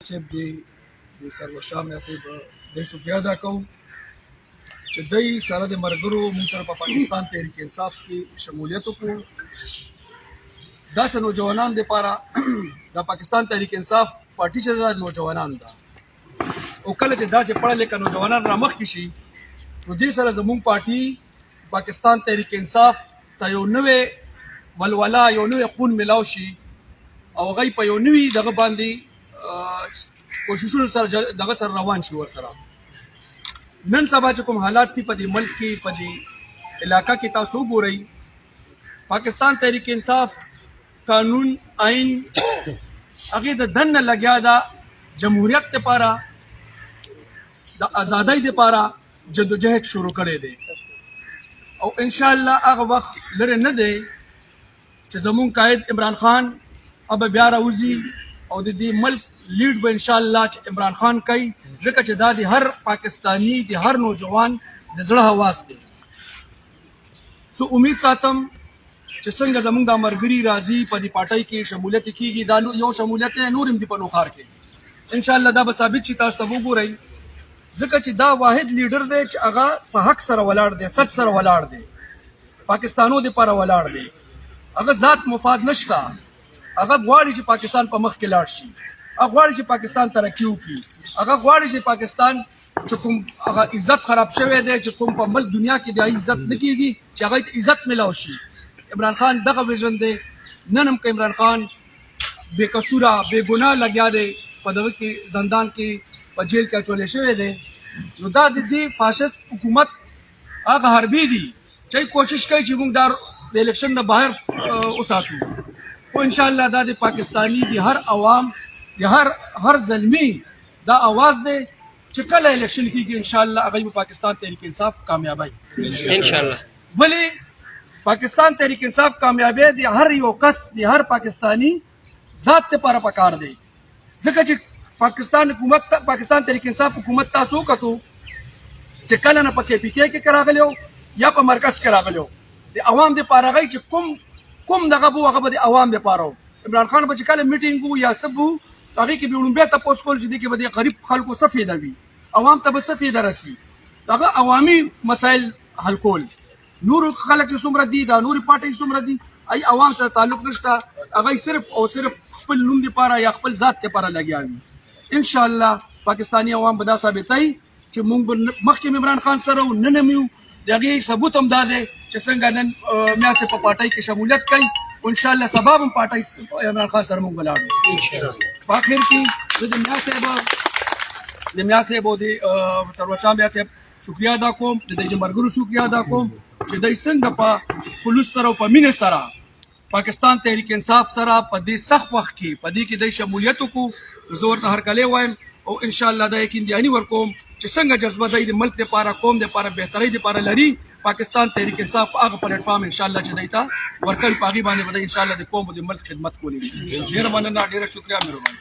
صاحب د سرور شاه صاحب د شکریه ادا کوم چې دوی سره د مرګرو موږ سره په پاکستان تحریک انصاف کې شمولیت وکړو. داسې نوجوانان دپاره د پاکستان تحریک انصاف پارټي چې دا نوجوانان ده او کله چې داسې پړه لیکه نوجوانان رامخکې شي نو دې سره زموږ پارټي پاکستان تحریک انصاف ته یو نوې ولوله یو نوې خون ملاو شي او هغوی په یو نوي دغه باندې کوششونو سره دغه سره روان شي. ورسره نن سبا چې کوم حالات دي په دې ملک کې په دې علاقه کې تاسو وګورئ پاکستان تحریک انصاف قانون آئین هغې د دننه لګیا ده جمهوریت دپاره د ازادۍ دپاره جدوجهد شروع کړی دی او انشاءالله هغه وخت لرې نه دی چې زمونږ قائد عمران خان اب بیا راوځي او د دې ملک لیډ به انشاءالله چې عمران خان کوي ځکه چې دا د هر پاکستانی د هر نوجوان د زړه حواس دی. سو امید ساتم چې څنګه زمونږ دا ملګري راځي په دې پارټۍ کې شمولیت کېږي دا یو شمولیت دی نور هم دي په نوښار کې انشاءالله دا به ثابت شي. تاسو ته وګورئ ځکه چې دا واحد لیډر دی چې هغه په حق سره ولاړ دی سچ سره ولاړ دی پاکستانو دپاره ولاړ دی هغه ذات مفاد نشته هغه غواړي چې پاکستان په مخ کې لاړ شي هغه غواړي چې پاکستان ترقي وکړي هغه غواړي چې پاکستان چې کوم هغه عزت خراب شوی دی چې کوم په ملک دنیا کې د عزت نه کېږي چې هغه ته عزت ملاو شي. عمران خان دغه ویژن دی نن هم که عمران خان بې قصوره بې ګناه لګیا دی په دغه کې زندان کې په جیل کې اچولی شوی دی نو دا د دې فاشست حکومت هغه حربي دي چې کوشش کوي چې موږ دا د الیکشن نه بهر وساتو او انشاءالله دا د پاکستانی د هر عوام د هر زلمی دا آواز دی چې کله الیکشن کېږي انشاءالله هغوی به پاکستان تحریک انصاف کامیابی انشاءالله. ولې پاکستان تحریک انصاف کامیابی د هر یو کس د هر پاکستانی ذات لپاره پکار دی ځکه چې پاکستان تحریک انصاف حکومت تاسو وکتو چې کله نه په KPK کې راغلی یا په مرکز کې راغلی د عوام دپاره هغوی چې کوم دغه بو هغه به د عوام دپاره و. عمران خان به چې کله میټینګ و یا څه بو هغې کې به لومبی تپوس کول چې دې کې به د غریب خلکو څه فایده وي عوام ته به څه فایده رسي هغه عوامي مسایل حل کول. نورو خلک چې څومره دي دا نورې پارټۍ څومره دي ای عوام سره تعلق نشته هغوی صرف او صرف خپل نوم دپاره یا خپل ذات دپاره لګیا وي. انشاءالله پاکستانی عوام به دا ثابتوي چې موږ به مخکې عمران خان سره و نن هم یو د هغې ثبوت هم دا دی چې څنګه نن میا صاحب په پارټۍ کې شمولیت کوي او انشاءالله سبا هم پارټۍ عمران خان سره موږ ولاړو. په آخر کې زه د میا صاحب او د سرور شاه میا صاحب شکریه ادا کوم د دوی د ملګرو شکریه ادا کوم چې دوی څنګه په خلوص سره او په مینې سره پاکستان تحریک انصاف سره په دې سخت وخت کې په دې کې دوی شمولیت وکړو. زه ورته هرکلی وایم او انشاءالله دا یقین دهاني ورکوم چې څنګه جذبه دی د ملک دپاره قوم دپاره بهترۍ دپاره لري پاکستان تحریک انصاف هغه پلیټفارم انشاءالله چې دی ته ورکوي په هغې باندې به دی انشاءالله د قوم او د ملک خدمت کولی شي. ډېره مننه ډېره شکریه مهرباني.